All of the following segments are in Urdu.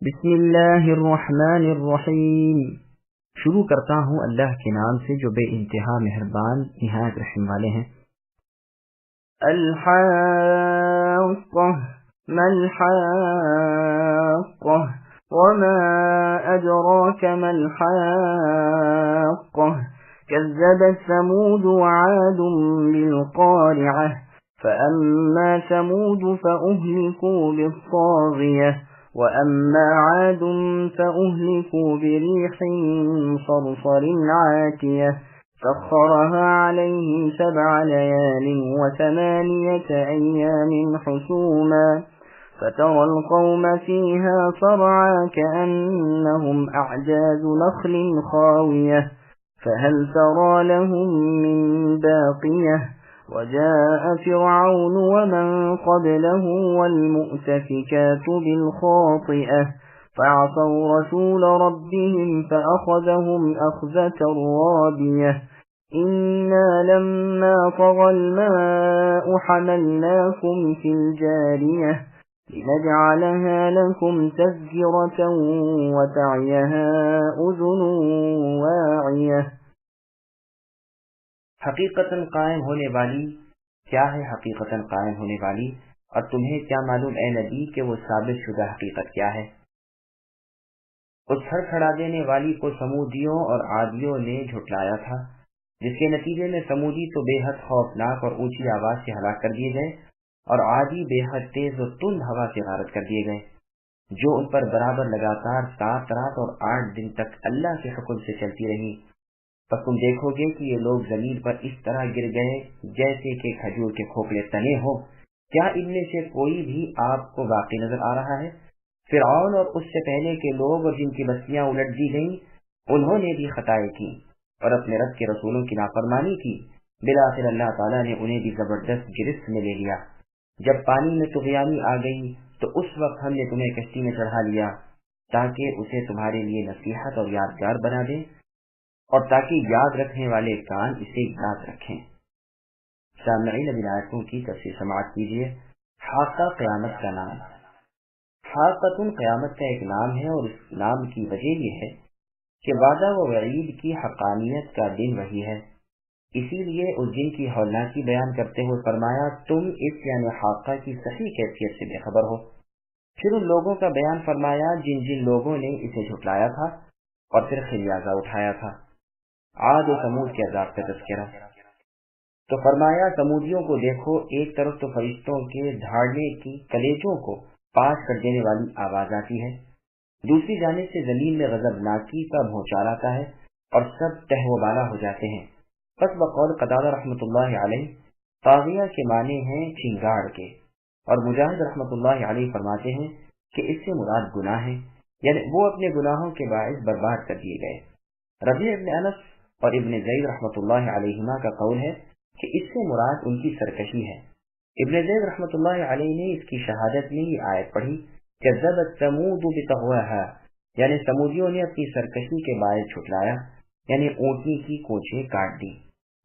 بسم اللہ الرحمن الرحیم۔ شروع کرتا ہوں اللہ کے نام سے جو بے انتہا مہربان نہایت رحم والے ہیں۔ الحاقہ ما الحاقہ وما ادراک ما الحاقہ كذبت ثمود وعاد بالقارعة فأما ثمود فأهلكوا بالطاغية وأما عاد فأهلكوا بريح صرصر عاتية سخرها عليهم 7 ليال و8 أيام حسوما فترى القوم فيها صرعا كأنهم أعجاز نخل خاوية فهل ترى لهم من باقية وجاء فرعون ومن قبله والمؤتفكات بالخاطئة فعصوا رسول ربهم فأخذهم أخذة رابية إنا لما طغى الماء حملناكم في الجارية لنجعلها لكم تذكرة وتعيها أذن واعية۔ حقیقتاً قائم ہونے والی کیا ہے؟ حقیقتاً قائم ہونے والی، اور تمہیں کیا معلوم اے نبی کہ وہ ثابت شدہ حقیقت کیا ہے؟ اس سر کھڑا دینے والی کو سمودیوں اور عادیوں نے جھٹلایا تھا، جس کے نتیجے میں سمودی تو بے حد خوفناک اور اونچی آواز سے ہلاک کر دیے گئے، اور عادی بے حد تیز و تند ہوا سے غارت کر دیے گئے، جو ان پر برابر لگاتار 7 رات اور 8 دن تک اللہ کے حکم سے چلتی رہی۔ پس تم دیکھو گے کہ یہ لوگ زمین پر اس طرح گر گئے جیسے کہ کھجور کے کھوکھلے تنے ہو۔ کیا ان میں سے کوئی بھی آپ کو باقی نظر آ رہا ہے؟ فرعون اور اس سے پہلے کے لوگ اور جن کی بستیاں الٹ دی گئیں، انہوں نے بھی خطائیں کی اور اپنے رب کے رسولوں کی نافرمانی کی۔ بالآخر اللہ تعالیٰ نے انہیں بھی زبردست گرفت میں لے لیا۔ جب پانی میں طغیانی آ گئی تو اس وقت ہم نے تمہیں کشتی میں چڑھا لیا تاکہ اسے تمہارے لیے نصیحت اور یادگار بنا دیں، اور تاکہ یاد رکھنے والے کان اسے یاد رکھیں۔ سامعین اب آیتوں کی تفسیر سماعت کیجیے۔ حاقہ قیامت کا نام۔ حاقۃ قیامت کا ایک نام ہے، اور اس نام کی وجہ یہ ہے کہ وعدہ و وعید کی حقانیت کا دن وہی ہے، اسی لیے اس دن کی ہولناکی بیان کرتے ہوئے فرمایا تم اس یعنی حاقہ کی صحیح کیفیت سے بے خبر ہو۔ پھر ان لوگوں کا بیان فرمایا جن جن لوگوں نے اسے جھٹلایا تھا اور پھر خمیازہ اٹھایا تھا۔ عاد و ثمود کے عذاب کا تذکرہ۔ تو فرمایا سمودیوں کو دیکھو، ایک طرف تو فرشتوں کے دھاڑنے کی کلیجوں کو پاش کر دینے والی آواز آتی ہے، دوسری جانب سے زمین میں غضبناکی کا بھونچال آتا ہے اور سب تہو بالا ہو جاتے ہیں۔ پس بقول قتادہ رحمۃ اللہ علیہ، طاغیہ کے معنی ہیں چنگاڑ کے، اور مجاہد رحمۃ اللہ علیہ فرماتے ہیں کہ اس سے مراد گناہ ہے، یعنی وہ اپنے گناہوں کے باعث برباد کر دیے گئے۔ ربیع ابن انس اور ابن زید رحمۃ اللہ علیہما کا قول ہے کہ اس سے مراد ان کی سرکشی ہے۔ ابن زید رحمۃ اللہ علیہ نے اس کی شہادت میں یہ آیت پڑھی کذبت ثمود بطغواها، یعنی سمودیوں نے اپنی سرکشی کے باعث جھٹلایا، یعنی اونٹنی کی کوچھیں کاٹ دی،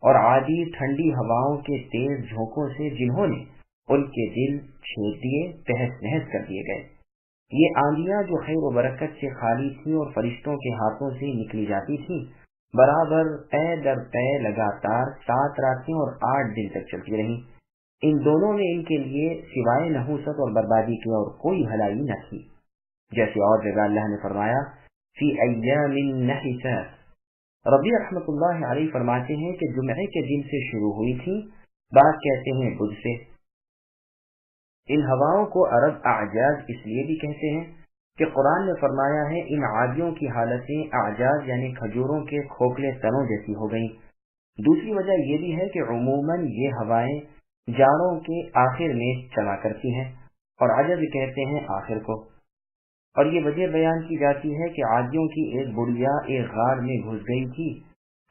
اور عادی ٹھنڈی ہواؤں کے تیز جھونکوں سے جنہوں نے ان کے دل چھید دیے، تہس نہس کر دیے گئے۔ یہ آندیاں جو خیر و برکت سے خالی تھیں اور فرشتوں کے ہاتھوں سے نکلی جاتی تھیں، برابر پے در پے لگاتار 7 راتیں اور 8 دن تک چلتی رہیں۔ ان دونوں میں ان کے لیے سوائے نحوست اور بربادی کے اور کوئی بھلائی نہ تھی، جیسے اور جگہ اللہ نے فرمایا فی ایام نحسات۔ ربیع رحمۃ اللہ علیہ فرماتے ہیں کہ جمعے کے دن سے شروع ہوئی تھی، بعض کہتے ہیں بدھ سے۔ ان ہواؤں کو عرب اعجاز اس لیے بھی کہتے ہیں کہ قرآن نے فرمایا ہے ان عادیوں کی حالتیں اعجاز یعنی کھجوروں کے کھوکھلے تنوں جیسی ہو گئیں۔ دوسری وجہ یہ بھی ہے کہ عموماً یہ ہوائیں جاڑوں کے آخر میں چلا کرتی ہیں، اور عجب کہتے ہیں آخر کو، اور یہ وجہ بیان کی جاتی ہے کہ عادیوں کی ایک بڑھیا ایک غار میں گھس گئی تھی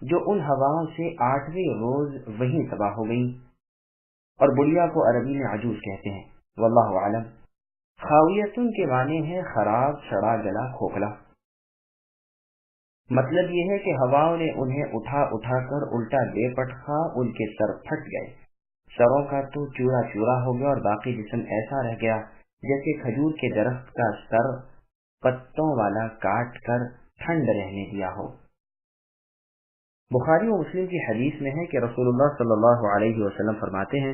جو ان ہواؤں سے 8ویں روز وہیں تباہ ہو گئی، اور بڑھیا کو عربی میں عجوز کہتے ہیں۔ واللہ اعلم۔ خاویتن کے معنی ہے خراب، سڑا گلا، کھوکھلا۔ مطلب یہ ہے کہ ہواؤں نے انہیں اٹھا اٹھا کر الٹا بے پٹخا ان کے سر پھٹ گئے، سروں کا تو چورا چورا ہو گیا اور باقی جسم ایسا رہ گیا جیسے کھجور کے درخت کا سر پتوں والا کاٹ کر ٹھنڈ رہنے دیا ہو۔ بخاری و مسلم کی حدیث میں ہے کہ رسول اللہ صلی اللہ علیہ وسلم فرماتے ہیں،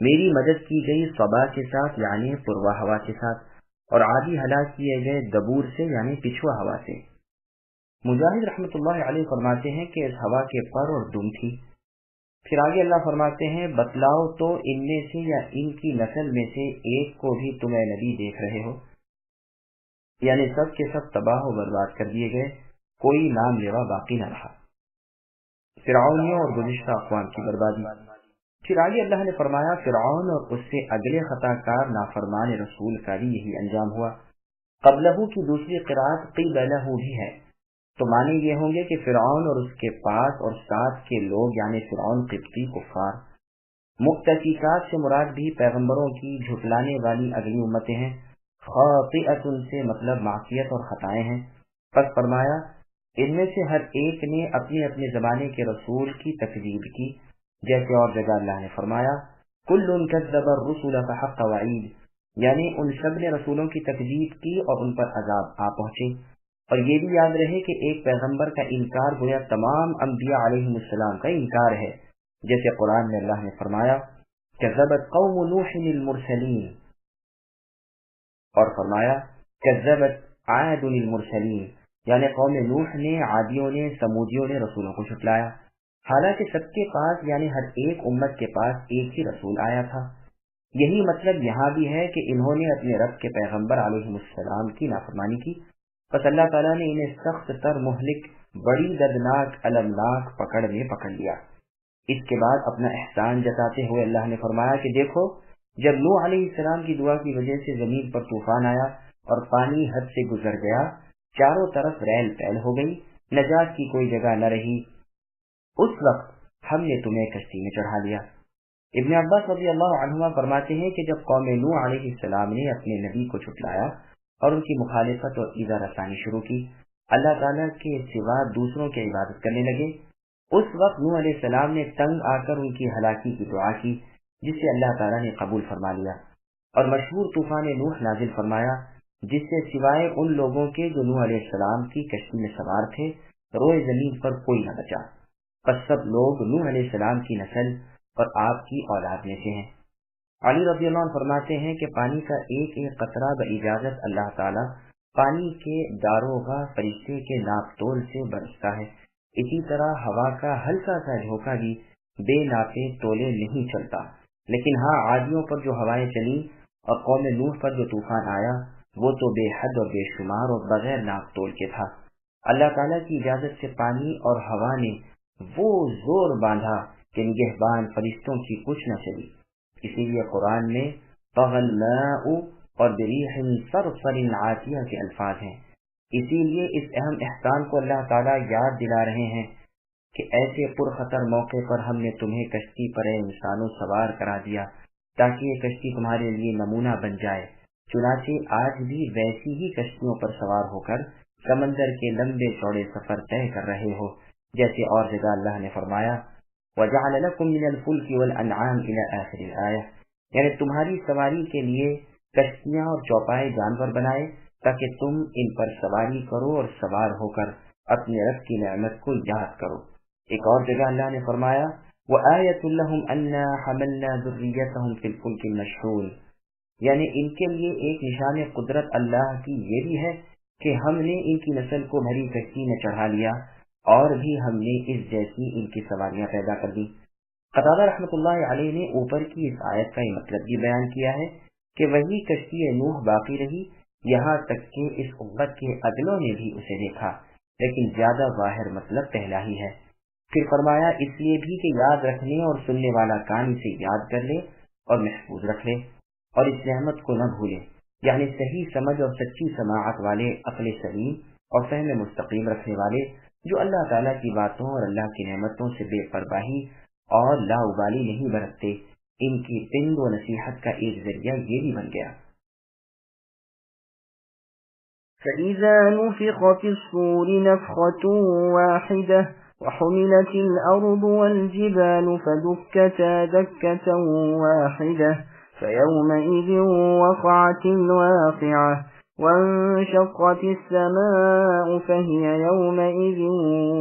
میری مدد کی گئی صبا کے ساتھ یعنی پروا ہوا کے ساتھ، اور عادی ہلاک کیے گئے دبور سے یعنی پچھوا ہوا سے۔ مجاہد رحمۃ اللہ علیہ فرماتے ہیں کہ اس ہوا کے پر اور دم تھی۔ پھر آگے اللہ فرماتے ہیں، بتلاؤ تو ان میں سے یا ان کی نسل میں سے ایک کو بھی تم اے نبی دیکھ رہے ہو، یعنی سب کے سب تباہ و برباد کر دیے گئے، کوئی نام لیوا باقی نہ رہا۔ فرعونیوں اور گزشتہ اقوام کی بربادی۔ پھر آگے اللہ نے فرمایا، فرعون اور اس سے اگلے خطا کار نافرمان رسول کا بھی یہی انجام ہوا۔ قبلہ کی دوسری قرأت قبلہ بھی ہے، تو معنی یہ ہوں گے کہ فرعون اور اس کے پاس اور ساتھ کے لوگ یعنی فرعون قبطی کفار۔ مقتفیات سے مراد بھی پیغمبروں کی جھٹلانے والی اگلی امتیں ہیں۔ خاطئۃ سے مطلب معصیت اور خطائیں ہیں۔ پس فرمایا، ان میں سے ہر ایک نے اپنے اپنے زمانے کے رسول کی تکذیب کی، جیسے اور جگہ اللہ نے فرمایا، کل کذب الرسل فحق وعید، یعنی ان سب نے رسولوں کی تکذیب کی اور ان پر عذاب آ پہنچے۔ اور یہ بھی یاد رہے کہ ایک پیغمبر کا انکار گویا تمام انبیاء علیہم السلام کا انکار ہے، جیسے قرآن میں اللہ نے فرمایا، کذبت قوم نوح المرسلین، اور فرمایا کذبت عاد المرسلین، یعنی قوم نوح نے، عادیوں نے، سمودیوں نے رسولوں کو جھٹلایا، حالانکہ سب کے پاس یعنی ہر ایک امت کے پاس ایک ہی رسول آیا تھا۔ یہی مطلب یہاں بھی ہے کہ انہوں نے اپنے رب کے پیغمبر علیہ السلام کی نافرمانی کی، بس اللہ تعالیٰ نے انہیں سخت تر مہلک، بڑی دردناک المناک پکڑ میں پکڑ لیا۔ اس کے بعد اپنا احسان جتاتے ہوئے اللہ نے فرمایا کہ دیکھو، جب نوح علیہ السلام کی دعا کی وجہ سے زمین پر طوفان آیا اور پانی حد سے گزر گیا، چاروں طرف ریل پیل ہو گئی، نجات کی کوئی جگہ نہ رہی، اس وقت ہم نے تمہیں کشتی میں چڑھا لیا۔ ابن عباس رضی اللہ عنہما فرماتے ہیں کہ جب قوم نوح علیہ السلام نے اپنے نبی کو جھٹلایا اور ان کی مخالفت اور ایذا رسانی شروع کی، اللہ تعالیٰ کے سوا دوسروں کی عبادت کرنے لگے، اس وقت نوح علیہ السلام نے تنگ آ کر ان کی ہلاکی کی دعا کی، جسے اللہ تعالیٰ نے قبول فرما لیا اور مشہور طوفان نوح نازل فرمایا، جس سے سوائے ان لوگوں کے جو نوح علیہ السلام کی کشتی میں سوار تھے روئے زمین پر کوئی نہ بچا، بس سب لوگ نوح علیہ السلام کی نسل اور آپ کی اولاد میں سے ہیں۔ علی رضی اللہ عنہ فرماتے ہیں کہ پانی کا ایک ایک قطرہ باجازت اللہ تعالیٰ پانی کے داروغہ فرشتے کے ناپ تول سے برستا ہے، اسی طرح ہوا کا ہلکا سا جھونکا بھی بے ناپے تولے نہیں چلتا، لیکن ہاں عادیوں پر جو ہوائیں چلی اور قوم نوح پر جو طوفان آیا وہ تو بے حد اور بے شمار اور بغیر ناپ تول کے تھا۔ اللہ تعالیٰ کی اجازت سے پانی اور ہوا نے وہ زور باندھا کہ نگہبان فرشتوں کی کچھ نہ چلی۔ اسی لیے قرآن میں طغى الماء اور بريح صرصر عاتیہ کے الفاظ ہیں۔ اسی لیے اس اہم احسان کو اللہ تعالیٰ یاد دلا رہے ہیں کہ ایسے پرخطر موقع پر ہم نے تمہیں کشتی پر انسانوں سوار کرا دیا تاکہ یہ کشتی تمہارے لیے نمونہ بن جائے۔ چنانچہ آج بھی ویسی ہی کشتیوں پر سوار ہو کر سمندر کے لمبے چوڑے سفر طے کر رہے ہو، جیسے اور جگہ اللہ نے فرمایا وَجَعَلَ لَكُم مِّنَ الْفُلْكِ وَالْأَنْعَامِ إِلَى آخِرِ الْآيَةِ، یعنی تمہاری سواری کے لیے کشتیاں اور چوپائے جانور بنائے تاکہ تم ان پر سواری کرو اور سوار ہو کر اپنے رب کی نعمت کو یاد کرو۔ ایک اور جگہ اللہ نے فرمایا وَآيَةٌ لَهُمْ أَنَّا حَمَلْنَا ذُرِّيَّتَهُمْ فِي الْفُلْكِ الْمَشْحُونِ، یعنی ان کے لیے ایک نشان قدرت اللہ کی یہ بھی ہے کہ ہم نے ان کی نسل کو بھری کشتی میں چڑھا لیا اور بھی ہم نے اس جیسی ان کی سواریاں پیدا کر دی۔ قتادہ رحمۃ اللہ علیہ نے اوپر کی اس آیت کا یہ مطلب بھی بیان کیا ہے کہ وہی کشتی نوح باقی رہی یہاں تک کہ اس امت کے اگلوں نے بھی اسے دیکھا، لیکن زیادہ ظاہر مطلب پہلا ہی ہے۔ پھر فرمایا اس لیے بھی کہ یاد رکھنے اور سننے والا کان اسے یاد کر لے اور محفوظ رکھ لے اور اس نعمت کو نہ بھولے، یعنی صحیح سمجھ اور سچی سماعت والے، عقل سلیم اور فہم مستقیم رکھنے والے، جو اللہ تعالیٰ کی باتوں اور اللہ کی نعمتوں سے بے پرواہی اور لا ابالی نہیں برتتے، ان کی پند و نصیحت کا ایک ذریعہ یہ بھی بن گیا۔ فَإِذَا نُفِخَ فِي الصُّورِ نَفْخَةٌ وَاحِدَةٌ وَحُمِلَتِ الْأَرْضُ وَالْجِبَالُ فَدُكَّتَا دَكَّةً وَاحِدَةً فَيَوْمَئِذٍ وَقَعَتِ الْوَاقِعَةُ وانشقت السماء فهي يومئذ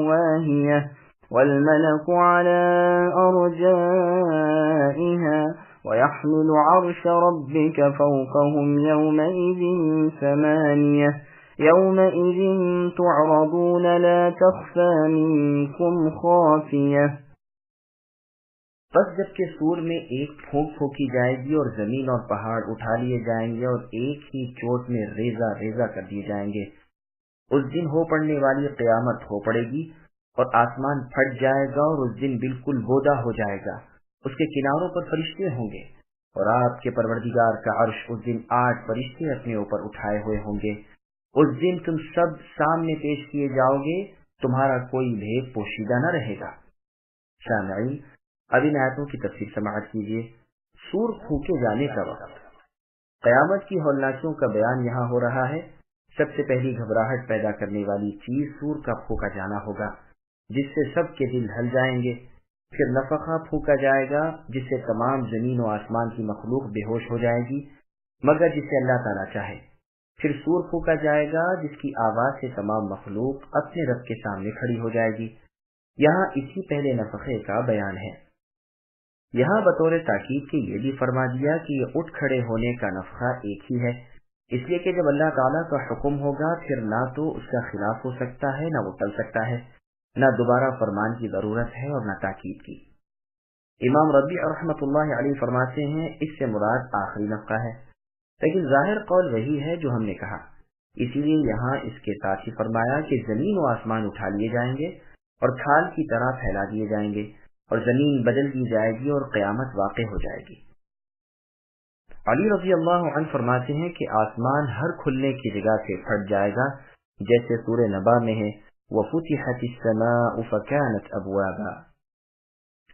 واهية والملك على أرجائها ويحمل عرش ربك فوقهم يومئذ ثمانية يومئذ تعرضون لا تخفى منكم خافية. بس جب کہ سور میں ایک پھونک پھونکی جائے گی اور زمین اور پہاڑ اٹھا لیے جائیں گے اور ایک ہی چوٹ میں ریزہ ریزہ کر دیے جائیں گے، اس دن ہو پڑنے والی قیامت ہو پڑے گی اور آسمان پھٹ جائے گا اور اس دن بالکل بودا ہو جائے گا، اس کے کناروں پر فرشتے ہوں گے اور آپ کے پروردگار کا عرش اس دن 8 فرشتے اپنے اوپر اٹھائے ہوئے ہوں گے. اس دن تم سب سامنے پیش کیے جاؤ گے، تمہارا کوئی بھید پوشیدہ نہ رہے گا. سامعین، اب ان آیتوں کی تفسیر سماعت کیجیے. سور پھونکے جانے کا وقت، قیامت کی ہولناکیوں کا بیان یہاں ہو رہا ہے. سب سے پہلی گھبراہٹ پیدا کرنے والی چیز سور کا پھونکا جانا ہوگا، جس سے سب کے دل ہل جائیں گے. پھر نفخہ پھونکا جائے گا، جس سے تمام زمین و آسمان کی مخلوق بے ہوش ہو جائے گی مگر جسے اللہ تعالیٰ چاہے. پھر سور پھونکا جائے گا، جس کی آواز سے تمام مخلوق اپنے رب کے سامنے کھڑی ہو جائے گی. یہاں اسی پہلے نفخے کا بیان ہے. یہاں بطور تاکید کے یہ بھی فرما دیا کہ یہ اٹھ کھڑے ہونے کا نفخہ ایک ہی ہے، اس لیے کہ جب اللہ تعالیٰ کا حکم ہوگا پھر نہ تو اس کا خلاف ہو سکتا ہے، نہ وہ ٹل سکتا ہے، نہ دوبارہ فرمان کی ضرورت ہے اور نہ تاکید کی. امام ربیع رحمۃ اللہ علیہ فرماتے ہیں اس سے مراد آخری نفخہ ہے، لیکن ظاہر قول وہی ہے جو ہم نے کہا. اسی لیے یہاں اس کے ساتھ ہی فرمایا کہ زمین و آسمان اٹھا لیے جائیں گے اور کھال کی طرح پھیلا دیے جائیں گے اور زمین بدل دی جائے گی اور قیامت واقع ہو جائے گی. علی رضی اللہ عنہ فرماتے ہیں کہ آسمان ہر کھلنے کی جگہ سے پھٹ جائے گا، جیسے سورہ نبا میں ہے وَفُتِحَتِ السَّمَاءُ فَكَانَتْ أَبْوَابًا.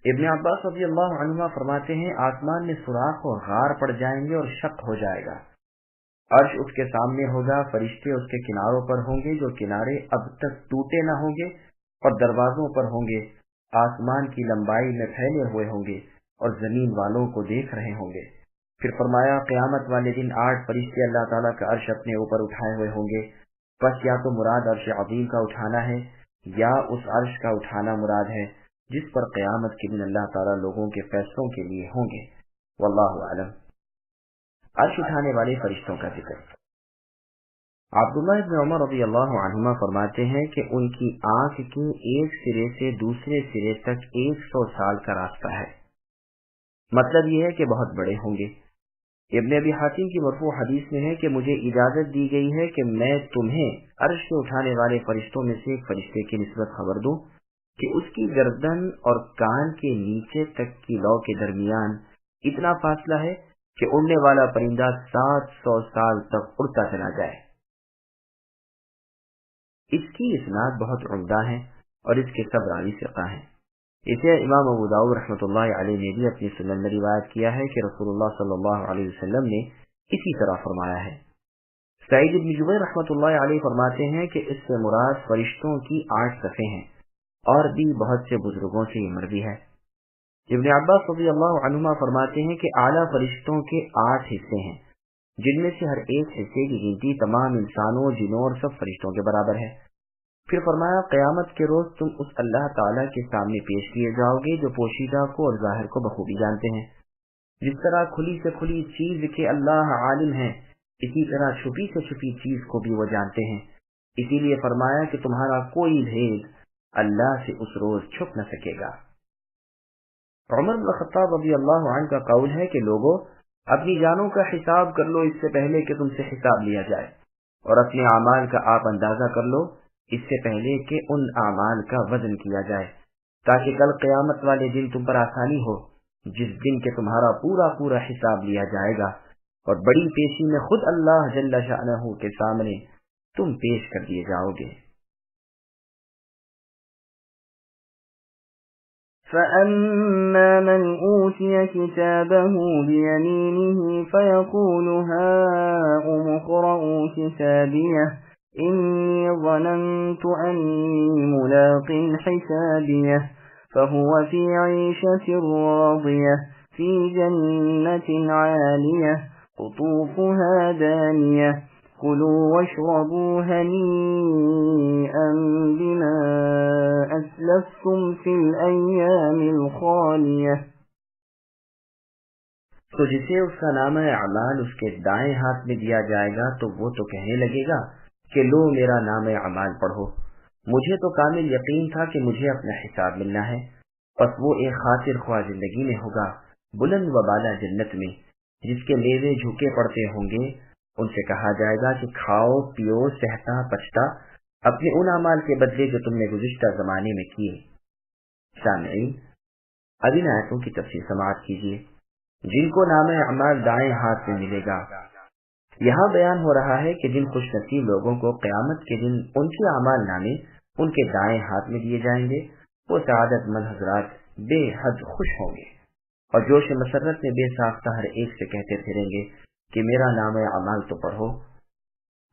ابن عباس رضی اللہ عنہما فرماتے ہیں آسمان میں سوراخ اور غار پڑ جائیں گے اور شق ہو جائے گا. عرش اس کے سامنے ہوگا، فرشتے اس کے کناروں پر ہوں گے جو کنارے اب تک ٹوٹے نہ ہوں گے اور دروازوں پر ہوں گے. آسمان کی لمبائی میں پھیلے ہوئے ہوں گے اور زمین والوں کو دیکھ رہے ہوں گے. پھر فرمایا قیامت والے دن 8 فرشتے اللہ تعالیٰ کا عرش اپنے اوپر اٹھائے ہوئے ہوں گے. بس یا تو مراد عرش عظیم کا اٹھانا ہے یا اس عرش کا اٹھانا مراد ہے جس پر قیامت کے دن اللہ تعالیٰ لوگوں کے فیصلوں کے لیے ہوں گے. واللہ اعلم. عرش اٹھانے والے فرشتوں کا ذکر. عبداللہ ابن عمر رضی اللہ عنہما فرماتے ہیں کہ ان کی آنکھ کے ایک سرے سے دوسرے سرے تک 100 سال کا راستہ ہے. مطلب یہ ہے کہ بہت بڑے ہوں گے. ابن ابی حاتم کی مرفوع حدیث میں ہے کہ مجھے اجازت دی گئی ہے کہ میں تمہیں عرش سے اٹھانے والے فرشتوں میں سے ایک فرشتے کی نسبت خبر دوں کہ اس کی گردن اور کان کے نیچے تک کی لو کے درمیان اتنا فاصلہ ہے کہ اڑنے والا پرندہ 700 سال تک اڑتا چلا جائے. اس کی اسناد بہت عمدہ ہے اور اس کے سب راوی ثقہ ہیں. اسے امام ابو داؤد رحمۃ اللہ علیہ نے بھی اپنی سنن میں روایت کیا ہے کہ رسول اللہ صلی اللہ علیہ وسلم نے اسی طرح فرمایا ہے. سعید بن جبیر رحمۃ اللہ علیہ فرماتے ہیں کہ اس سے مراد فرشتوں کی 8 صفیں ہیں اور بھی بہت سے بزرگوں سے یہ مروی ہے. ابن عباس رضی اللہ عنہما فرماتے ہیں کہ اعلیٰ فرشتوں کے 8 حصے ہیں جن میں سے ہر ایک حصے کی گنتی تمام انسانوں، جنوں اور سب فرشتوں کے برابر ہے. پھر فرمایا قیامت کے روز تم اس اللہ تعالیٰ کے سامنے پیش کیے جاؤ گے جو پوشیدہ کو اور ظاہر کو بخوبی جانتے ہیں. جس طرح کھلی سے کھلی چیز کے اللہ عالم ہیں، اسی طرح چھپی سے چھپی چیز کو بھی وہ جانتے ہیں. اسی لیے فرمایا کہ تمہارا کوئی بھید اللہ سے اس روز چھپ نہ سکے گا. عمر بن خطاب رضی اللہ عنہ کا قول ہے کہ لوگوں اپنی جانوں کا حساب کر لو اس سے پہلے کہ تم سے حساب لیا جائے، اور اپنے اعمال کا آپ اندازہ کر لو اس سے پہلے کہ ان اعمال کا وزن کیا جائے، تاکہ کل قیامت والے دن تم پر آسانی ہو، جس دن کے تمہارا پورا پورا حساب لیا جائے گا اور بڑی پیشی میں خود اللہ جل شأنہ کے سامنے تم پیش کر دیے جاؤ گے. فَأَمَّا مَنْ أُوتِيَ كِتَابَهُ بِيَمِينِهِ فَيَقُولُ هَاؤُمُ اقْرَءُوا كِتَابِيَهْ إِنِّي ظَنَنتُ أَنِّي مُلَاقٍ حِسَابِيَهْ فَهُوَ فِي عِيشَةٍ رَاضِيَةٍ فِي جَنَّةٍ عَالِيَةٍ قُطُوفُهَا دَانِيَةٌ كلوا واشربوا هنيئا بما أسلفتم في الأيام الخالية. تو جسے اس کا نامہ اعمال اس کے دائیں ہاتھ میں دیا جائے گا تو وہ تو کہنے لگے گا کہ لو میرا نامہ اعمال پڑھو، مجھے تو کامل یقین تھا کہ مجھے اپنا حساب ملنا ہے. پس وہ ایک خاطر خواہ زندگی میں ہوگا بلند و بالا جنت میں، جس کے میوے جھکے پڑتے ہوں گے. ان سے کہا جائے گا کہ کھاؤ پیو سہتا پچتا اپنے ان اعمال کے بدلے جو تم نے گزشتہ زمانے میں کیے. سامعین، اب ان آیتوں کی تفصیل سماعت کیجیے. جن کو نامہ اعمال دائیں ہاتھ میں ملے گا، یہاں بیان ہو رہا ہے کہ جن خوش نصیب لوگوں کو قیامت کے دن ان کے اعمال نامے ان کے دائیں ہاتھ میں دیے جائیں گے، وہ سعادت مند حضرات بے حد خوش ہوں گے اور جوش مسرت میں بے ساختہ ہر ایک سے کہتے پھریں گے کہ میرا نامہ اعمال تو پڑھو.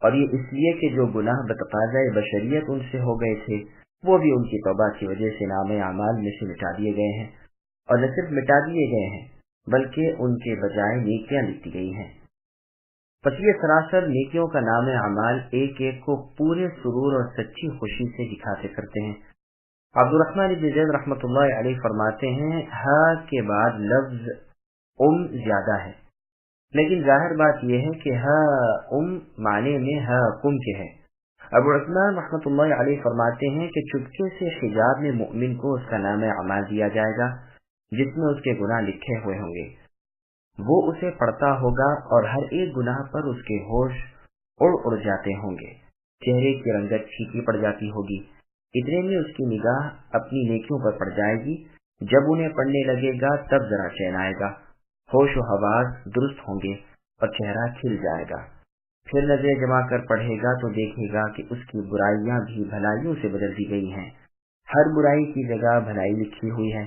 اور یہ اس لیے کہ جو گناہ بتقاضۂ بشریت ان سے ہو گئے تھے وہ بھی ان کی توبہ کی وجہ سے نامہ اعمال میں سے مٹا دیے گئے ہیں، اور نہ صرف مٹا دیے گئے ہیں بلکہ ان کے بجائے نیکیاں لکھی گئی ہیں. پس یہ سراسر نیکیوں کا نام اعمال ایک ایک کو پورے سرور اور سچی خوشی سے دکھاتے کرتے ہیں. عبد الرحمن بن زید رحمۃ اللہ علیہ فرماتے ہیں ہا کے بعد لفظ زیادہ ہے، لیکن ظاہر بات یہ ہے کہ ہا معنی میں ہا کم کے ہے. ابو عثمان رحمۃ اللہ علیہ فرماتے ہیں کہ چپکے سے حجاب میں مؤمن کو اس کا نام اعمال دیا جائے گا جس میں اس کے گناہ لکھے ہوئے ہوں گے. وہ اسے پڑھتا ہوگا اور ہر ایک گناہ پر اس کے ہوش اڑ جاتے ہوں گے، چہرے کی رنگت پھیکی پڑ جاتی ہوگی. اتنے میں اس کی نگاہ اپنی نیکیوں پر پڑ جائے گی. جب انہیں پڑھنے لگے گا تب ذرا چین آئے گا، ہوش و حواس درست ہوں گے اور چہرہ کھل جائے گا. پھر نظر جما کر پڑھے گا تو دیکھے گا کہ اس کی برائیاں بھی بھلائیوں سے بدل دی گئی ہیں، ہر برائی کی جگہ بھلائی لکھی ہوئی ہے.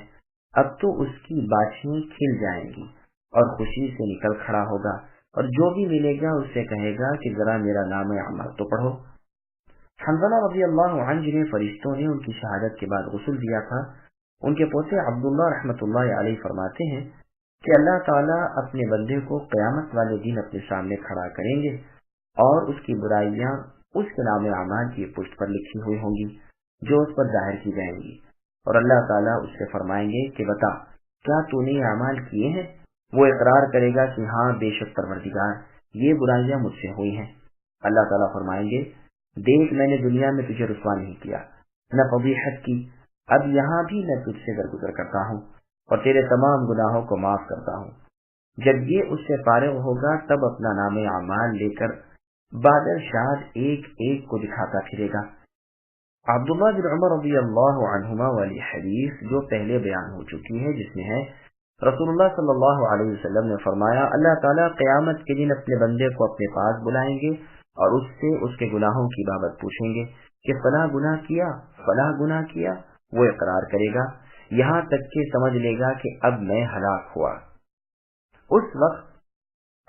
اب تو اس کی باتیں کھل جائیں گی اور خوشی سے نکل کھڑا ہوگا، اور جو بھی ملے گا اس سے کہے گا کہ ذرا میرا نام اعمال تو پڑھو. حنظلہ رضی اللہ عنہ جنہیں فرشتوں نے ان کی شہادت کے بعد غسل دیا تھا، ان کے پوتے عبداللہ رحمۃ اللہ علیہ فرماتے ہیں کہ اللہ تعالیٰ اپنے بندے کو قیامت والے دن اپنے سامنے کھڑا کریں گے اور اس کی برائیاں اس کے نام اعمال کی پشت پر لکھی ہوئی ہوں گی جو اس پر ظاہر کی جائیں گی. اور اللہ تعالیٰ اس سے فرمائیں گے کہ بتا کیا تو نے اعمال کیے ہیں؟ وہ اقرار کرے گا کہ ہاں بے شک پروردگار یہ برائیاں مجھ سے ہوئی ہیں. اللہ تعالیٰ فرمائیں گے دیکھ میں نے دنیا میں تجھے رسوا نہیں کیا نہ فضیحت کی، اب یہاں بھی میں تجھ سے درگزر کرتا ہوں اور تیرے تمام گناہوں کو معاف کرتا ہوں. جب یہ اس سے فارغ ہوگا تب اپنا نام اعمال لے کر بادل شاد ایک ایک کو دکھاتا پھرے گا. عبداللہ بن عمر رضی اللہ عنہما والی حدیث جو پہلے بیان ہو چکی ہے، جس میں ہے رسول اللہ صلی اللہ علیہ وسلم نے فرمایا اللہ تعالیٰ قیامت کے دن اپنے بندے کو اپنے پاس بلائیں گے اور اس سے اس کے گناہوں کی بابت پوچھیں گے کہ فلاں گناہ کیا فلاں گناہ کیا. وہ اقرار کرے گا یہاں تک کہ سمجھ لے گا کہ اب میں ہلاک ہوا. اس وقت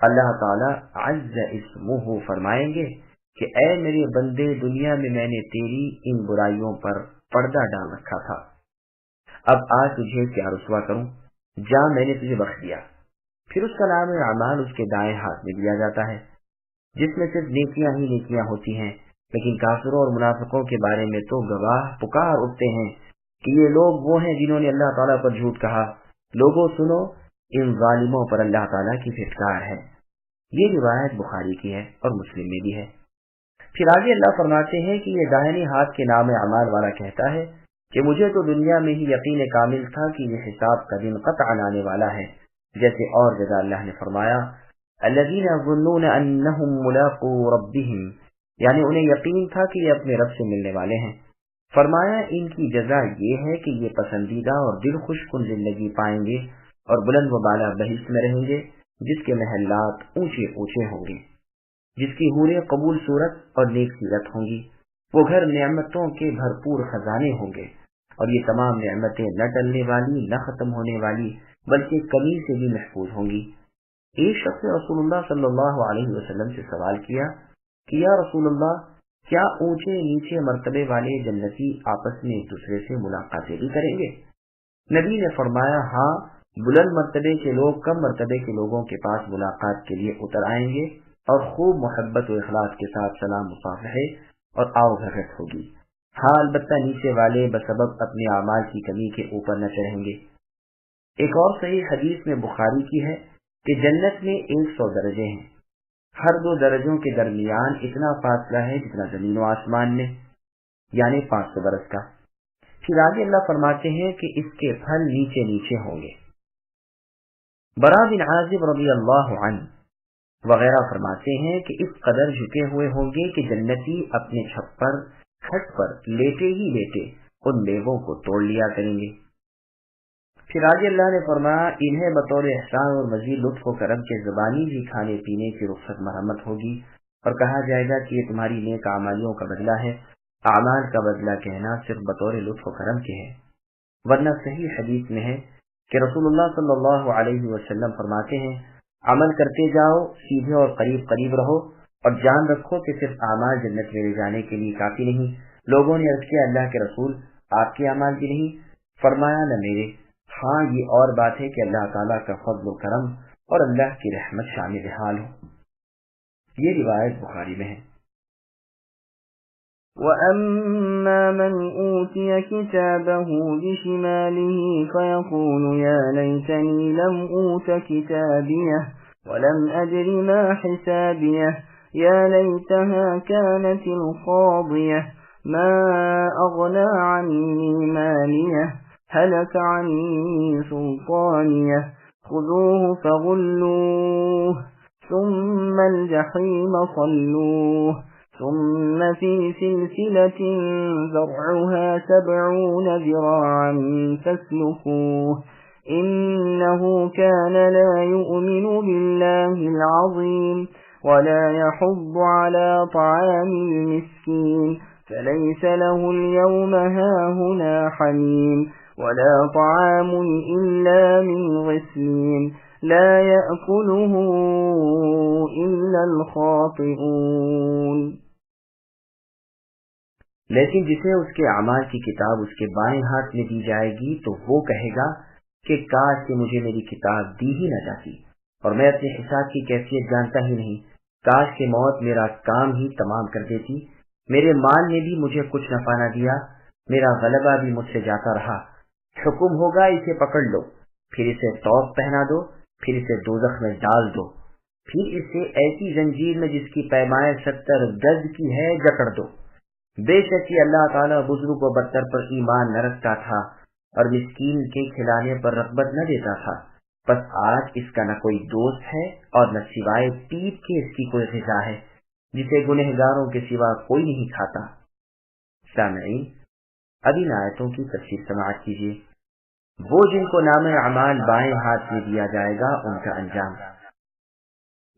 اللہ تعالیٰ عز اسمہ فرمائیں گے کہ اے میرے بندے دنیا میں میں نے تیری ان برائیوں پر پردہ ڈال رکھا تھا، اب آج تجھے کیا رسوا کروں، جا میں نے تجھے بخش دیا. پھر اس کا نام اعمال اس کے دائیں ہاتھ میں دیا جاتا ہے جس میں صرف نیکیاں ہی نیکیاں ہوتی ہیں. لیکن کافروں اور منافقوں کے بارے میں تو گواہ پکار اٹھتے ہیں کہ یہ لوگ وہ ہیں جنہوں نے اللہ تعالیٰ پر جھوٹ کہا. لوگوں سنو ان ظالموں پر اللہ تعالیٰ کی پھٹکار ہے. یہ روایت بخاری کی ہے اور مسلم میں بھی ہے. پھر آگے اللہ فرماتے ہیں کہ یہ داہنے ہاتھ کے نام اعمال والا کہتا ہے کہ مجھے تو دنیا میں ہی یقین کامل تھا کہ یہ حساب کا دن قطعاً آنے والا ہے. جیسے اور جگہ اللہ نے فرمایا الذین یظنون انہم ملاقو ربہم، یعنی انہیں یقین تھا کہ یہ اپنے رب سے ملنے والے ہیں. فرمایا ان کی جزا یہ ہے کہ یہ پسندیدہ اور دل خوش کن زندگی پائیں گے اور بلند و بالا بہشت میں رہیں گے جس کے محلات اونچے اونچے ہوں گے، جس کی حوریں قبول صورت اور نیک سیرت ہوں گی. وہ گھر نعمتوں کے بھرپور خزانے ہوں گے اور یہ تمام نعمتیں نہ ٹلنے والی نہ ختم ہونے والی بلکہ کمی سے بھی محفوظ ہوں گی. ایک شخص نے رسول اللہ صلی اللہ علیہ وسلم سے سوال کیا کہ یا رسول اللہ کیا اونچے نیچے مرتبے والے جنتی آپس میں ایک دوسرے سے ملاقاتیں بھی کریں گے؟ نبی نے فرمایا ہاں، بلند مرتبے کے لوگ کم مرتبے کے لوگوں کے پاس ملاقات کے لیے اتر آئیں گے اور خوب محبت و اخلاص کے ساتھ سلام مصافحے اور آؤ بھگت ہوگی۔ ہاں البتہ نیچے والے بسبب اپنے اعمال کی کمی کے اوپر نہ چڑھیں گے۔ ایک اور صحیح حدیث میں بخاری کی ہے کہ جنت میں 100 درجے ہیں، ہر 2 درجوں کے درمیان اتنا فاصلہ ہے جتنا زمین و آسمان میں، یعنی 500 برس کا۔ پھر آگے اللہ فرماتے ہیں کہ اس کے پھل نیچے نیچے ہوں گے۔ برا بن عازب رضی اللہ عنہ وغیرہ فرماتے ہیں کہ اس قدر جھکے ہوئے ہوں گے کہ جنتی اپنے چھپر کھٹ پر لیٹے ہی لیٹے ان میووں کو توڑ لیا کریں گے۔ پھر آگے اللہ نے فرمایا انہیں بطور احسان اور مزید لطف و کرم کے زبانی بھی کھانے پینے کی رخصت مرحمت ہوگی، اور کہا جائے گا کہ یہ تمہاری نیک اعمالیوں کا بدلہ ہے۔ اعمال کا بدلہ کہنا صرف بطور لطف و کرم کے ہے، ورنہ صحیح حدیث میں ہے کہ رسول اللہ صلی اللہ علیہ وسلم فرماتے ہیں عمل کرتے جاؤ، سیدھے اور قریب قریب رہو، اور جان رکھو کہ صرف اعمال جنت میں لے جانے کے لیے کافی نہیں۔ لوگوں نے عرض کیا اللہ کے رسول آپ کے اعمال بھی نہیں؟ فرمایا نہ میرے، ہاں یہ اور بات ہے کہ اللہ تعالیٰ کا فضل و کرم اور اللہ کی رحمت شامل حال ہو۔ یہ روایت بخاری میں ہے۔ وَأَمَّا مَنْ أُوتِيَ كِتَابَهُ بِشِمَالِهِ فَيَقُولُ يَا لَيْتَنِي لَمْ أُوتَ كِتَابِيَهْ وَلَمْ أَدْرِ مَا حِسَابِيَهْ يَا لَيْتَهَا كَانَتِ الْقَاضِيَةَ مَا أَغْنَى عَنِّي مَالِيَهْ هَلَكَ عَنِّي سُلْطَانِيَهْ خُذُوهُ فَغُلُّوهُ ثُمَّ الْجَحِيمَ صَلُّوهُ ثم في سلسلة ذرعها 70 ذراعا فاسلكوه إنه كان لا يؤمن بالله العظيم ولا يحض على طعام المسكين فليس له اليوم هاهنا حميم ولا طعام إلا من غسلين لا يأكله إلا الخاطئون۔ لیکن جسے اس کے اعمال کی کتاب اس کے بائیں ہاتھ میں دی جائے گی تو وہ کہے گا کہ کاش کہ مجھے میری کتاب دی ہی نہ جاتی اور میں اپنے حساب کی کیفیت جانتا ہی نہیں۔ کاش کہ موت میرا کام ہی تمام کر دیتی، میرے مال نے بھی مجھے کچھ نفع نہ دیا، میرا غلبہ بھی مجھ سے جاتا رہا۔ حکم ہوگا اسے پکڑ لو، پھر اسے توق پہنا دو، پھر اسے دوزخ میں ڈال دو، پھر اسے ایسی زنجیر میں جس کی پیمائش 70 گز کی ہے جکڑ دو۔ بے شک اللہ تعالیٰ بزرگ و برتر پر ایمان نہ رکھتا تھا اور مسکین کے کھلانے پر رغبت نہ دیتا تھا، بس آج اس کا نہ کوئی دوست ہے اور نہ سوائے پیپ کے اس کی کوئی غذا ہے جسے گنہگاروں کے سوا کوئی نہیں کھاتا۔ سامعین، اب ان آیتوں کی تفسیر سماعت کیجیے۔ وہ جن کو نام اعمال بائیں ہاتھ میں دیا جائے گا ان کا انجام۔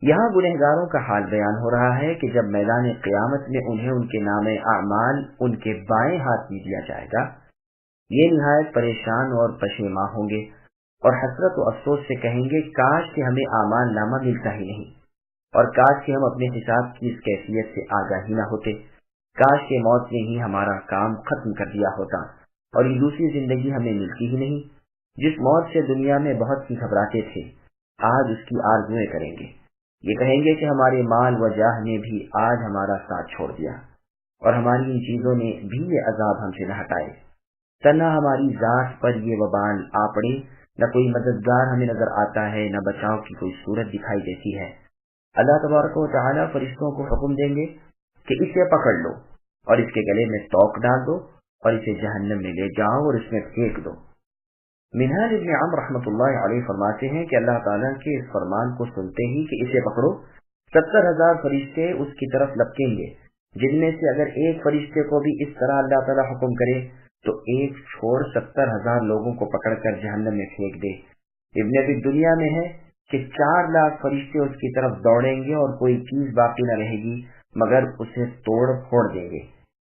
یہاں گنہگاروں کا حال بیان ہو رہا ہے کہ جب میدان قیامت میں انہیں ان کے نام اعمال ان کے بائیں ہاتھ میں دیا جائے گا، یہ نہایت پریشان اور پشیماں ہوں گے اور حسرت و افسوس سے کہیں گے کاش کہ ہمیں اعمال نامہ ملتا ہی نہیں، اور کاش کہ ہم اپنے حساب کی اس کیفیت سے آگاہ ہی نہ ہوتے، کاش کہ موت نے ہی ہمارا کام ختم کر دیا ہوتا اور یہ دوسری زندگی ہمیں ملتی ہی نہیں۔ جس موت سے دنیا میں بہت سی گھبراتے تھے آج اس کی آرزویں کریں گے۔ یہ کہیں گے کہ ہمارے مال و جاہ نے بھی آج ہمارا ساتھ چھوڑ دیا اور ہماری ان چیزوں نے بھی یہ عذاب ہم سے نہ ہٹائے۔ تنہا ہماری ذات پر یہ وبال آ پڑے، نہ کوئی مددگار ہمیں نظر آتا ہے، نہ بچاؤ کی کوئی صورت دکھائی دیتی ہے۔ اللہ تبارک و تعالیٰ فرشتوں کو حکم دیں گے کہ اسے پکڑ لو اور اس کے گلے میں توق ڈال دو اور اسے جہنم میں لے جاؤ اور اس میں پھینک دو۔ منہاج ابن عمرو رحمۃ اللہ علیہ فرماتے ہیں کہ اللہ تعالیٰ کے اس فرمان کو سنتے ہی کہ اسے پکڑو، 70,000 فرشتے اس کی طرف لپکیں گے، جن میں سے اگر ایک فرشتے کو بھی اس طرح اللہ تعالیٰ حکم کرے تو ایک چھوڑ 70,000 لوگوں کو پکڑ کر جہنم میں پھینک دے۔ ابن ابی دنیا میں ہے کہ 4 لاکھ فرشتے اس کی طرف دوڑیں گے اور کوئی چیز باقی نہ رہے گی مگر اسے توڑ پھوڑ دیں گے۔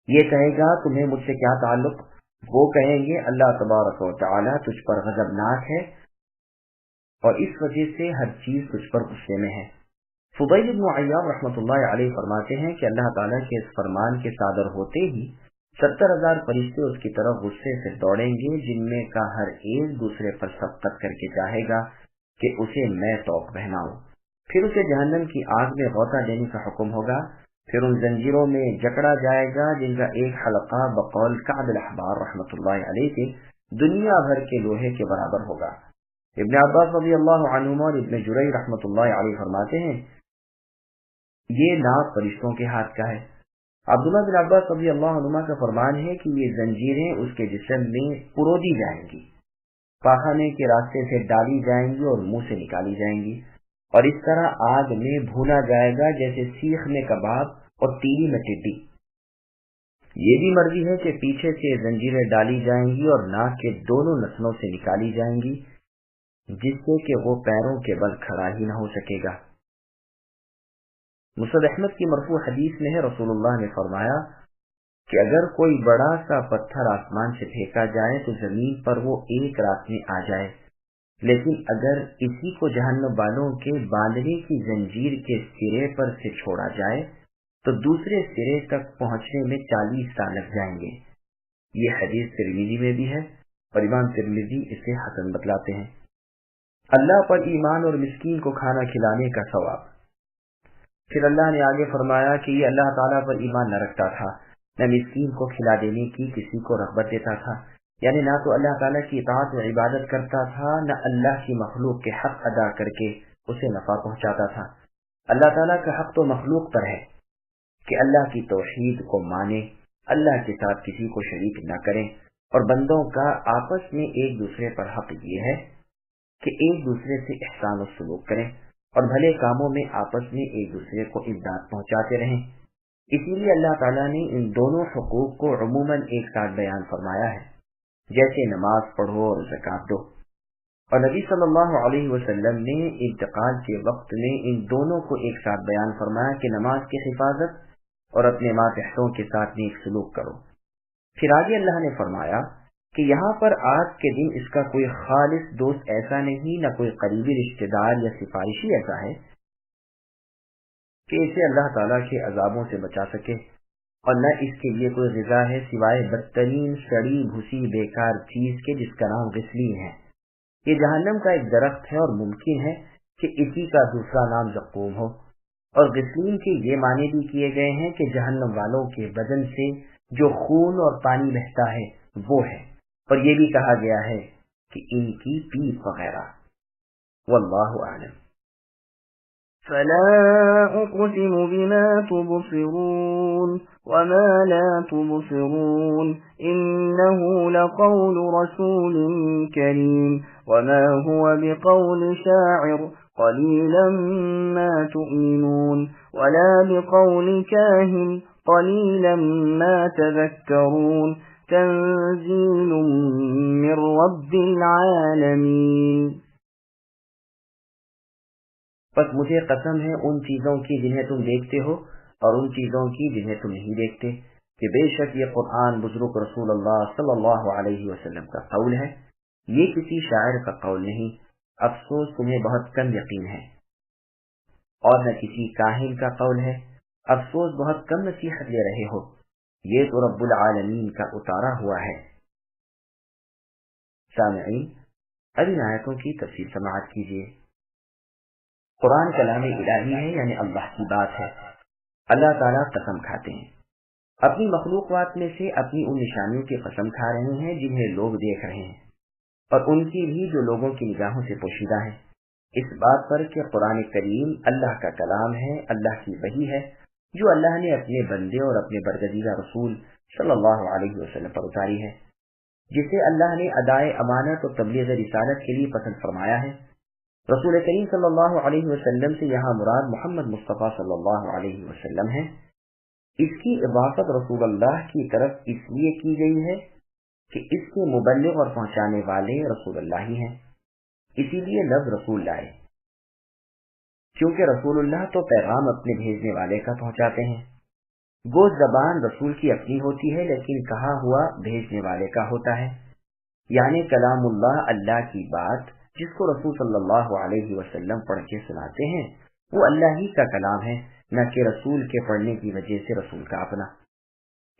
یہ کہے گا تمہیں مجھ سے کیا تعلق؟ وہ کہیں گے اللہ تبارک و تعالیٰ تجھ پر غضبناک ہے اور اس وجہ سے ہر چیز تجھ پر غصے میں ہے۔ فضیل بن عیاض رحمۃ اللہ علیہ فرماتے ہیں کہ اللہ تعالیٰ کے اس فرمان کے صادر ہوتے ہی 70,000 فرشتے اس کی طرف غصے سے دوڑیں گے، جن میں کا ہر ایک دوسرے پر سبقت کر کے چاہے گا کہ اسے میں توق پہناؤں۔ پھر اسے جہنم کی آگ میں غوطہ دینے کا حکم ہوگا، پھر ان زنجیروں میں جکڑا جائے گا جن کا ایک حلقہ بقول کعب الاحبار رحمۃ اللہ علیہ کے دنیا بھر کے لوہے کے برابر ہوگا۔ ابن عباس رضی اللہ عنہما اور ابن جریج رحمۃ اللہ علیہ فرماتے ہیں یہ ناپ فرشتوں کے ہاتھ کا ہے۔ عبداللہ بن عباس رضی اللہ عنہما کا فرمان ہے کہ یہ زنجیریں اس کے جسم میں پرودی جائیں گی، پاخانے کے راستے سے ڈالی جائیں گی اور منہ سے نکالی جائیں گی، اور اس طرح آگ میں بھونا جائے گا جیسے سیخ میں کباب اور تیلی میں ٹڈی۔ یہ بھی مرضی ہے کہ پیچھے سے زنجیریں ڈالی جائیں گی اور ناک کے دونوں نسلوں سے نکالی جائیں گی، جس سے کہ وہ پیروں کے بل کھڑا ہی نہ ہو سکے گا۔ مسند احمد کی مرفوع حدیث میں ہے، رسول اللہ نے فرمایا کہ اگر کوئی بڑا سا پتھر آسمان سے پھینکا جائے تو زمین پر وہ ایک رات میں آ جائے، لیکن اگر اسی کو جہنم والوں کے باندھنے کی زنجیر کے سرے پر سے چھوڑا جائے تو دوسرے سرے تک پہنچنے میں 40 سال لگ جائیں گے۔ یہ حدیث ترمذی میں بھی ہے اور امام ترمذی اسے حسن بتلاتے ہیں۔ اللہ پر ایمان اور مسکین کو کھانا کھلانے کا ثواب۔ پھر اللہ نے آگے فرمایا کہ یہ اللہ تعالیٰ پر ایمان نہ رکھتا تھا، نہ مسکین کو کھلا دینے کی کسی کو رغبت دیتا تھا، یعنی نہ تو اللہ تعالیٰ کی اطاعت و عبادت کرتا تھا، نہ اللہ کی مخلوق کے حق ادا کر کے اسے نفع پہنچاتا تھا۔ اللہ تعالیٰ کا حق تو مخلوق پر ہے کہ اللہ کی توحید کو مانے، اللہ کے ساتھ کسی کو شریک نہ کریں، اور بندوں کا آپس میں ایک دوسرے پر حق یہ ہے کہ ایک دوسرے سے احسان و سلوک کریں اور بھلے کاموں میں آپس میں ایک دوسرے کو امداد پہنچاتے رہیں۔ اسی لیے اللہ تعالیٰ نے ان دونوں حقوق کو عموماً ایک ساتھ بیان فرمایا ہے، جیسے نماز پڑھو اور زکوٰۃ دو، اور نبی صلی اللہ علیہ وسلم نے انتقال کے وقت میں ان دونوں کو ایک ساتھ بیان فرمایا کہ نماز کی حفاظت اور اپنے ماتحتوں کے ساتھ نیک سلوک کرو۔ پھر آگے اللہ نے فرمایا کہ یہاں پر آج کے دن اس کا کوئی خالص دوست ایسا نہیں، نہ کوئی قریبی رشتہ دار یا سفارشی ایسا ہے کہ اسے اللہ تعالیٰ کے عذابوں سے بچا سکے، اور نہ اس کے لیے کوئی غذا ہے سوائے بدترین سڑی بھوسی بیکار چیز کے جس کا نام غسلین ہے۔ یہ جہنم کا ایک درخت ہے اور ممکن ہے کہ اسی کا دوسرا نام زقوم ہو، اور غسلین کے یہ معنی بھی کیے گئے ہیں کہ جہنم والوں کے بدن سے جو خون اور پانی بہتا ہے وہ ہے، اور یہ بھی کہا گیا ہے کہ ان کی پیپ وغیرہ۔ واللہ اعلم۔ فلا أقسم بما تبصرون وما لا تبصرون إنه لقول رسول كريم وما هو بقول شاعر قليلا ما تؤمنون ولا بقول كاهن قليلا ما تذكرون تنزيل من رب العالمين۔ بس مجھے قسم ہے ان چیزوں کی جنہیں تم دیکھتے ہو اور ان چیزوں کی جنہیں تم نہیں دیکھتے، کہ بے شک یہ قرآن بزرگ رسول اللہ صلی اللہ علیہ وسلم کا قول ہے، یہ کسی شاعر کا قول نہیں، افسوس تمہیں بہت کم یقین ہے، اور نہ کسی کاہن کا قول ہے، افسوس بہت کم نصیحت لے رہے ہو، یہ تو رب العالمین کا اتارا ہوا ہے۔ سامعین، اب ان آیتوں کی تفصیل سماعت کیجیے۔ قرآن کلام الہی ہے، یعنی اللہ کی بات ہے۔ اللہ تعالیٰ قسم کھاتے ہیں، اپنی مخلوقات میں سے اپنی ان نشانیوں کی قسم کھا رہے ہیں جنہیں لوگ دیکھ رہے ہیں، اور ان کی بھی جو لوگوں کی نگاہوں سے پوشیدہ ہیں، اس بات پر کہ قرآن کریم اللہ کا کلام ہے، اللہ کی وحی ہے جو اللہ نے اپنے بندے اور اپنے برگزیدہ رسول صلی اللہ علیہ وسلم پر اتاری ہے، جسے اللہ نے ادائے امانت اور تبلیغ رسالت کے لیے پسند فرمایا ہے۔ رسول کریم صلی اللہ علیہ وسلم سے یہاں مراد محمد مصطفیٰ صلی اللہ علیہ وسلم ہے۔ اس کی اضافت رسول اللہ کی طرف اس لیے کی گئی ہے کہ اس کے مبلغ اور پہنچانے والے رسول اللہ ہی ہیں، اسی لیے لفظ رسول لائے، کیونکہ رسول اللہ تو پیغام اپنے بھیجنے والے کا پہنچاتے ہیں۔ گو زبان رسول کی اپنی ہوتی ہے، لیکن کہا ہوا بھیجنے والے کا ہوتا ہے، یعنی کلام اللہ، اللہ کی بات جس کو رسول صلی اللہ علیہ وسلم پڑھ کے سناتے ہیں وہ اللہ ہی کا کلام ہے، نہ کہ رسول کے پڑھنے کی وجہ سے رسول کا اپنا۔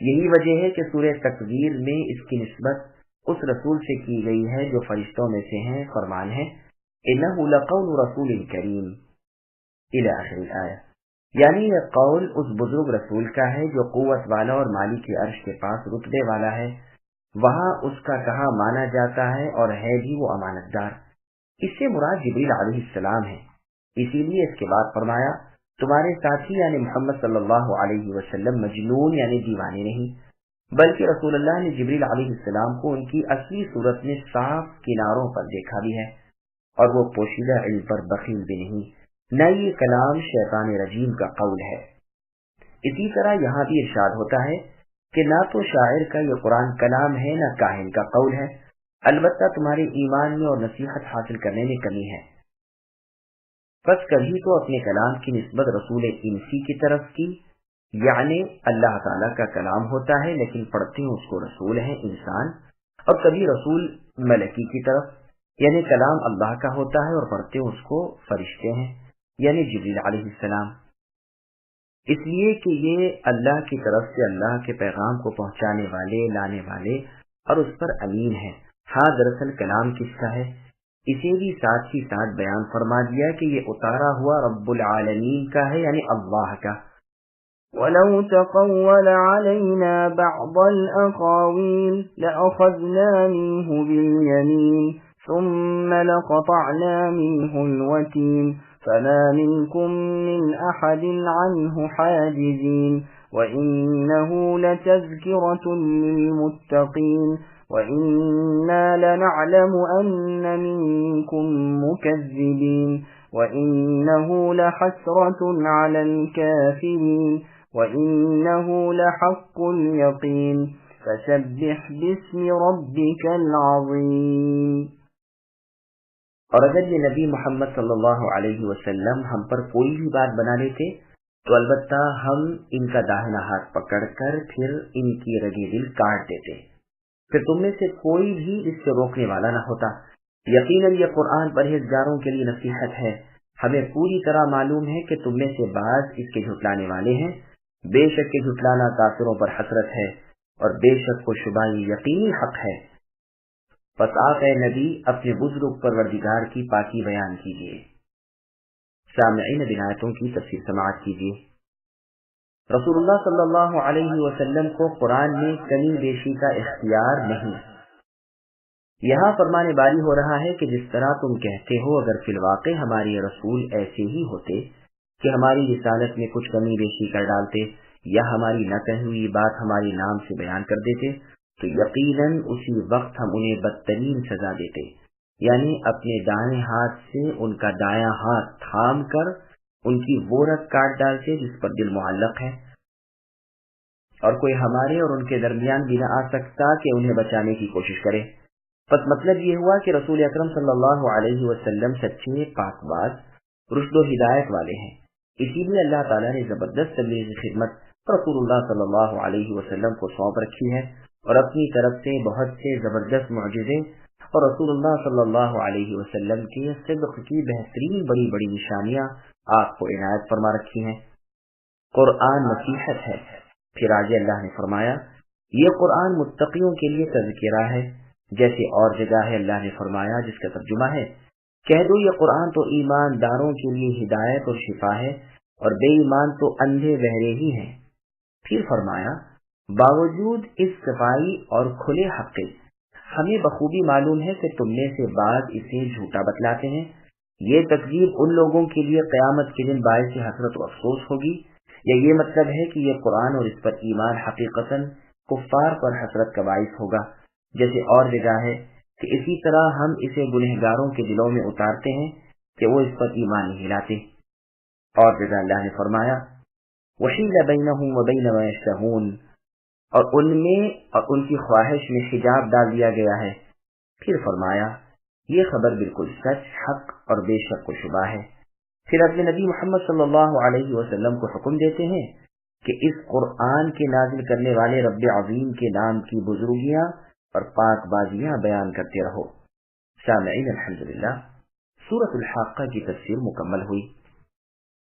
یہی وجہ ہے کہ سورہ تکویر میں اس کی نسبت اس رسول سے کی گئی ہے جو فرشتوں میں سے ہیں۔ فرمان ہے اِنَّهُ لَقَوْلُ رَسُولٍ كَرِيمٍ، الی آخر الآیہ، یعنی یہ قول اس بزرگ رسول کا ہے جو قوت والا اور مالک عرش کے پاس رتبے والا ہے، وہاں اس کا کہا مانا جاتا ہے اور ہے بھی وہ امانت دار۔ اس سے مراد جبریل علیہ السلام ہے، اسی لیے اس کے بعد فرمایا تمہارے ساتھی یعنی محمد صلی اللہ علیہ وسلم مجنون یعنی دیوانے نہیں، بلکہ رسول اللہ نے جبریل علیہ السلام کو ان کی اصلی صورت میں صاف کناروں پر دیکھا بھی ہے، اور وہ پوشیدہ علم پر بخیل بھی نہیں، نہ یہ کلام شیطان رجیم کا قول ہے۔ اسی طرح یہاں بھی ارشاد ہوتا ہے کہ نہ تو شاعر کا یہ قرآن کلام ہے نہ کاہن کا قول ہے، البتہ تمہارے ایمان میں اور نصیحت حاصل کرنے میں کمی ہے۔ بس کبھی تو اپنے کلام کی نسبت رسول انسی کی طرف کی، یعنی اللہ تعالیٰ کا کلام ہوتا ہے لیکن پڑھتے ہیں اس کو رسول ہیں انسان، اور کبھی رسول ملکی کی طرف، یعنی کلام اللہ کا ہوتا ہے اور پڑھتے ہیں اس کو فرشتے ہیں یعنی جبریل علیہ السلام، اس لیے کہ یہ اللہ کی طرف سے اللہ کے پیغام کو پہنچانے والے، لانے والے اور اس پر امین ہے۔ ہاں دراصل کلام کس کا ہے، اسے بھی ساتھ ہی ساتھ بیان فرما دیا کہ یہ اتارا ہوا رب العالمین کا ہے یعنی اللہ کا۔ وَلَوْ تَقَوَّلَ عَلَيْنَا بَعْضَ الْأَقَاوِيلِ لَأَخَذْنَا مِنْهُ بِالْيَمِينِ ثُمَّ لَقَطَعْنَا مِنْهُ الْوَتِينَ فَمَا مِنْكُمْ مِنْ أَحَدٍ عَنْهُ حَاجِزِينَ وَإِنَّهُ لَتَذْكِرَةٌ لِلْمُتَّقِينَ وَإِنَّا لَنَعْلَمُ أَنَّ مِنْكُمْ مُكَذِّبِينَ وَإِنَّهُ لَحَسْرَةٌ عَلَى الْكَافِرِينَ وَإِنَّهُ لَحَقُّ الْيَقِينِ فَسَبِّحْ بِاسْمِ رَبِّكَ الْعَظِيمِ۔ اور اگر یہ نبی محمد صلی اللہ علیہ وسلم ہم پر کوئی بھی بات بنا لیتے تو البتہ ہم ان کا داہنا ہاتھ پکڑ کر پھر ان کی رگیں دل کاٹ دیتے، پھر تم میں سے کوئی بھی اس سے روکنے والا نہ ہوتا۔ یقیناً یہ قرآن پرہیزگاروں کے لیے نصیحت ہے، ہمیں پوری طرح معلوم ہے کہ تم میں سے بعض اس کے جھٹلانے والے ہیں، بے شک کہ جھٹلانا کافروں پر حسرت ہے اور بے شک کو شبہ یقینی حق ہے۔ پس آپ اے نبی اپنے بزرگ پروردگار کی پاکی بیان کیجیے۔ سامعین بنایتوں کی تفسیر سماعت کیجیے۔ رسول اللہ صلی اللہ علیہ وسلم کو قرآن میں کمی بیشی کا اختیار نہیں۔ یہاں فرمان باری ہو رہا ہے کہ جس طرح تم کہتے ہو اگر فی الواقع ہمارے رسول ایسے ہی ہوتے کہ ہماری رسالت میں کچھ کمی بیشی کر ڈالتے یا ہماری نہ کہی ہوئی بات ہمارے نام سے بیان کر دیتے تو یقیناً اسی وقت ہم انہیں بدترین سزا دیتے، یعنی اپنے دائیں ہاتھ سے ان کا دایاں ہاتھ تھام کر ان کی وہ رگ کاٹ ڈالتے جس پر دل معلق ہے، اور کوئی ہمارے اور ان کے درمیان بھی نہ آ سکتا کہ انہیں بچانے کی کوشش کرے۔ پس مطلب یہ ہوا کہ رسول اکرم صلی اللہ علیہ وسلم سچے پاک باز رشد و ہدایت والے ہیں، اسی لیے اللہ تعالیٰ نے زبردست تبلیغی خدمت رسول اللہ صلی اللہ علیہ وسلم کو سونپ رکھی ہے، اور اپنی طرف سے بہت سے زبردست معجزے اور رسول اللہ صلی اللہ علیہ وسلم کے صدق کی بہترین بڑی بڑی نشانیاں آپ کو عنایت فرما رکھی ہیں۔ قرآن نصیحت ہے، پھر آگے اللہ نے فرمایا یہ قرآن متقیوں کے لیے تذکرہ ہے، جیسے اور جگہ ہے اللہ نے فرمایا جس کا ترجمہ ہے کہہ دو یہ قرآن تو ایمانداروں کے لیے ہدایت اور شفا ہے اور بے ایمان تو اندھے بہرے ہی ہیں۔ پھر فرمایا باوجود اس صفائی اور کھلے حق کے ہمیں بخوبی معلوم ہے کہ تم میں سے بعض اسے جھوٹا بتلاتے ہیں، یہ تکذیب ان لوگوں کے لیے قیامت کے دن باعث حسرت و افسوس ہوگی، یا یہ مطلب ہے کہ یہ قرآن اور اس پر ایمان حقیقتاً کفار پر حسرت کا باعث ہوگا، جیسے اور جگہ ہے کہ اسی طرح ہم اسے گنہگاروں کے دلوں میں اتارتے ہیں کہ وہ اس پر ایمان نہیں لاتے۔ اور جگہ اللہ نے فرمایا وَحِيلَ بَيْنَهُمْ وَبَيْنَ مَا يَشْتَهُونَ، اور ان میں اور ان کی خواہش میں حجاب ڈال دیا گیا ہے۔ پھر فرمایا یہ خبر بالکل سچ، حق اور بے شک و شبہ ہے۔ پھر اپنے نبی محمد صلی اللہ علیہ وسلم کو حکم دیتے ہیں کہ اس قرآن کے نازل کرنے والے رب عظیم کے نام کی بزرگیاں اور پاک بازیاں بیان کرتے رہو۔ سامعین الحمدللہ، سورۃ الحاقہ کی تفسیر مکمل ہوئی۔